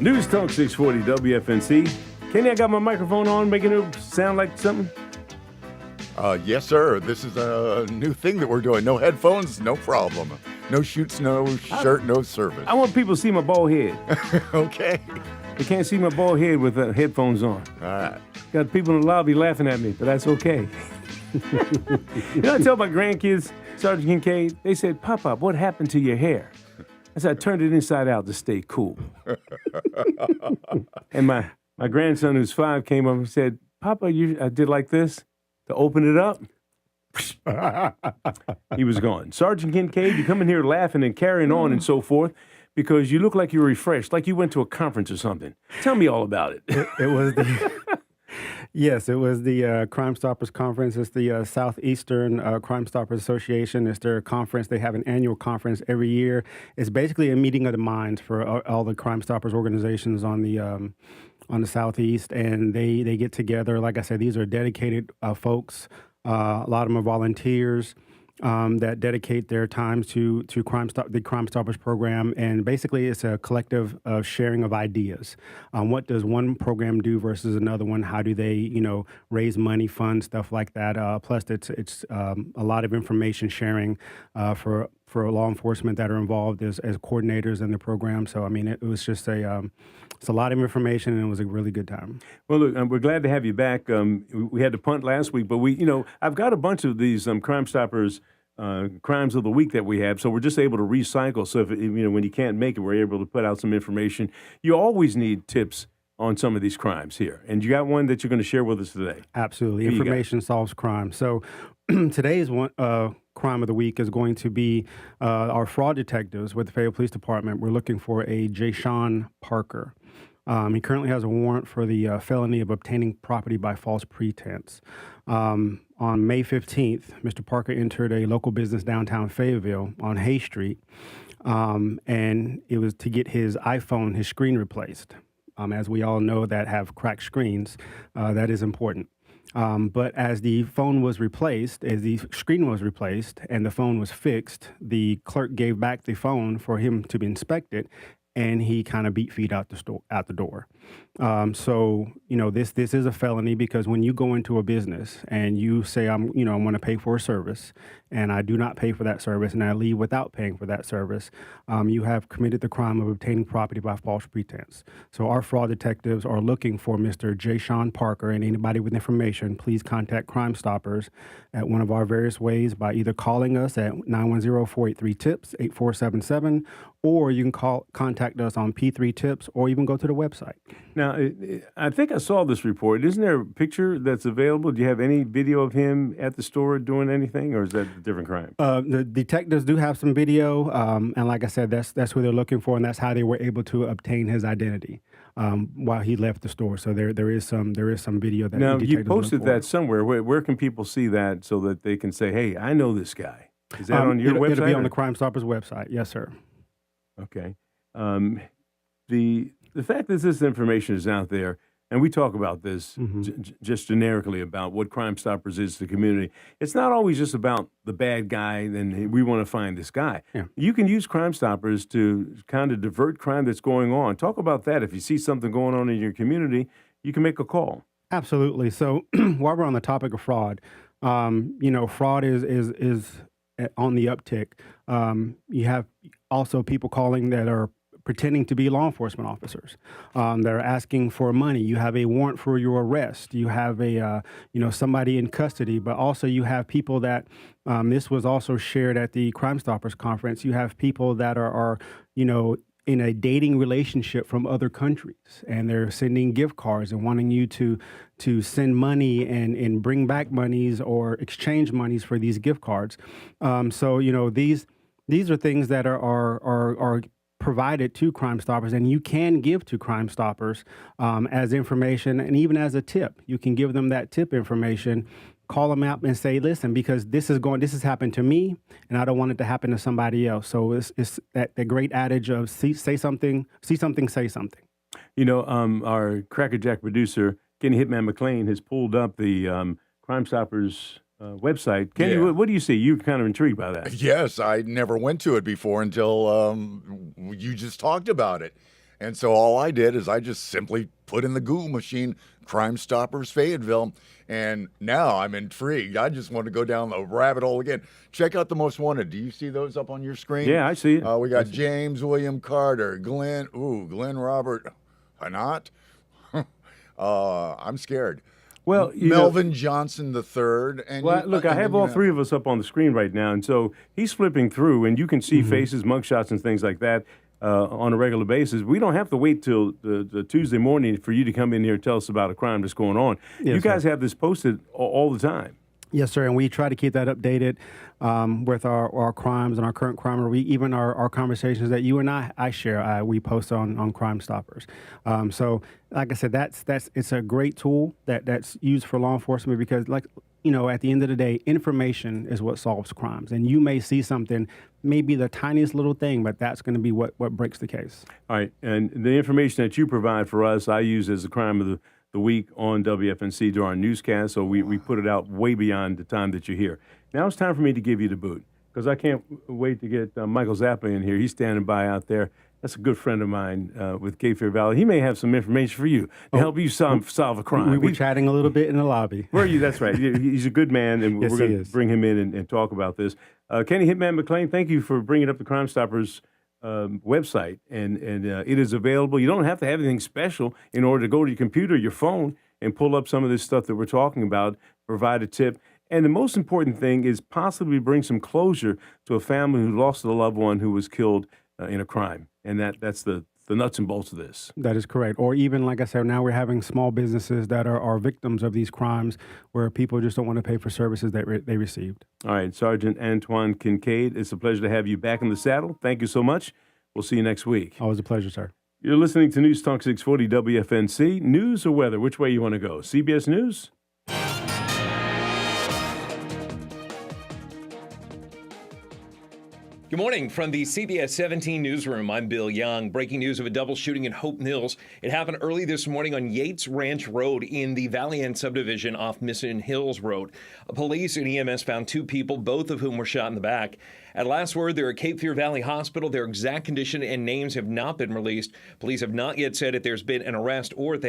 News Talk 640 WFNC. Kenny, I got my microphone on, making it sound like something? Yes, sir. This is a new thing that we're doing. No headphones, no problem. No shoots, no shirt, no service. I want people to see my bald head. Okay. They can't see my bald head with headphones on. All right. Got people in the lobby laughing at me, but that's okay. You know, I tell my grandkids, Sergeant Kincaid, they said, Papa, what happened to your hair? I said, I turned it inside out to stay cool. And my grandson, who's 5, came up and said, Papa, I did like this to open it up. He was gone. Sergeant Kincaid, you come in here laughing and carrying on and so forth because you look like you're refreshed, like you went to a conference or something. Tell me all about it. It was Yes, it was the Crime Stoppers Conference. It's the Southeastern Crime Stoppers Association. It's their conference. They have an annual conference every year. It's basically a meeting of the minds for all the Crime Stoppers organizations on the Southeast, and they get together. Like I said, these are dedicated folks. A lot of them are volunteers that dedicate their times to the Crime Stoppers program, and basically it's a collective sharing of ideas. What does one program do versus another one? How do they, raise money, fund stuff like that? Plus, it's a lot of information sharing for law enforcement that are involved as coordinators in the program. So, I mean, it was just it's a lot of information, and it was a really good time. Well, look, we're glad to have you back. We had to punt last week, but I've got a bunch of these Crime Stoppers crimes of the week that we have, so we're just able to recycle. So if when you can't make it, we're able to put out some information. You always need tips on some of these crimes here, and you got one that you're going to share with us today. Absolutely, information solves crime. So today's one crime of the week is going to be our fraud detectives with the Fayetteville Police Department. We're looking for a Jayshawn Parker. He currently has a warrant for the felony of obtaining property by false pretense. On May 15th, Mr. Parker entered a local business downtown Fayetteville on Hay Street, and it was to get his iPhone, his screen replaced. As we all know that have cracked screens, that is important. But as the phone was replaced, as the screen was replaced and the phone was fixed, the clerk gave back the phone for him to be inspected, and he kind of beat feet out the door. So this is a felony because when you go into a business and you say I want to pay for a service, and I do not pay for that service, and I leave without paying for that service, you have committed the crime of obtaining property by false pretense. So our fraud detectives are looking for Mr. Jayshawn Parker, and anybody with information, please contact Crime Stoppers at one of our various ways by either calling us at 910-483-TIPS, 8477, or you can contact us on P3 Tips, or even go to the website. Now, I think I saw this report. Isn't there a picture that's available? Do you have any video of him at the store doing anything, or is that a different crime? The detectives do have some video, and like I said, that's who they're looking for, and that's how they were able to obtain his identity while he left the store. So there is some video that now the you detectives posted look for. that somewhere. Where can people see that so that they can say, "Hey, I know this guy"? Is that on your website? It'll be on the Crime Stoppers website. Yes, sir. Okay. The fact that this information is out there, and we talk about this just generically about what Crime Stoppers is to the community, it's not always just about the bad guy and we want to find this guy. Yeah. You can use Crime Stoppers to kind of divert crime that's going on. Talk about that. If you see something going on in your community, you can make a call. Absolutely. So while we're on the topic of fraud, fraud is on the uptick. You have also people calling that are pretending to be law enforcement officers that are asking for money. You have a warrant for your arrest. You have a somebody in custody, but also you have people that this was also shared at the Crime Stoppers conference. You have people that are in a dating relationship from other countries, and they're sending gift cards and wanting you to send money and bring back monies or exchange monies for these gift cards. So these are things that are provided to Crime Stoppers, and you can give to Crime Stoppers as information and even as a tip. You can give them that tip information, call them out and say, listen, because this has happened to me, and I don't want it to happen to somebody else. So it's that the great adage of say something, say something. Our Crackerjack producer, Kenny Hitman McLean, has pulled up the Crime Stoppers website. Kenny, what do you see? You're kind of intrigued by that. Yes, I never went to it before until you just talked about it. And so all I did is I just simply put in the Google machine, Crime Stoppers Fayetteville, and now I'm intrigued. I just want to go down the rabbit hole again. Check out the most wanted. Do you see those up on your screen? Yeah, I see it. We got James William Carter, Glenn Robert Hanot. I'm scared. Well, Melvin Johnson III. And well, look, I have all three of us up on the screen right now, and so he's flipping through, and you can see faces, mugshots, and things like that on a regular basis. We don't have to wait till the Tuesday morning for you to come in here and tell us about a crime that's going on. Yes, you guys sir. have this posted all the time. Yes, sir, and we try to keep that updated with our crimes and our current crime, or even our conversations that you and I share. We post on Crime Stoppers. So, like I said, it's a great tool that's used for law enforcement because, like, at the end of the day, information is what solves crimes, and you may see something, maybe the tiniest little thing, but that's going to be what breaks the case. All right, and the information that you provide for us, I use as the crime of the week on WFNC during our newscast, so we put it out way beyond the time that you're here. Now it's time for me to give you the boot, because I can't wait to get Michael Zappa in here. He's standing by out there. That's a good friend of mine with Fayetteville Valley. He may have some information for you to help you solve a crime. We were chatting a little bit in the lobby. Were you? That's right. He's a good man, and Yes, we're going to bring him in and talk about this. Kenny Hitman McLean, thank you for bringing up the Crime Stoppers website, and it is available. You don't have to have anything special in order to go to your computer, your phone, and pull up some of this stuff that we're talking about, provide a tip. And the most important thing is possibly bring some closure to a family who lost a loved one who was killed in a crime. And that's the nuts and bolts of this. That is correct. Or even, like I said, now we're having small businesses that are victims of these crimes where people just don't want to pay for services that they received. All right, Sergeant Antoine KINCADE, it's a pleasure to have you back in the saddle. Thank you so much. We'll see you next week. Always a pleasure, sir. You're listening to News Talk 640 WFNC. News or weather? Which way you want to go? CBS News? Good morning from the CBS 17 newsroom. I'm Bill Young. Breaking news of a double shooting in Hope Mills. It happened early this morning on Yates Ranch Road in the Valley End subdivision off Mission Hills Road. Police and EMS found two people, both of whom were shot in the back. At last word, they're at Cape Fear Valley Hospital. Their exact condition and names have not been released. Police have not yet said if there's been an arrest or if they have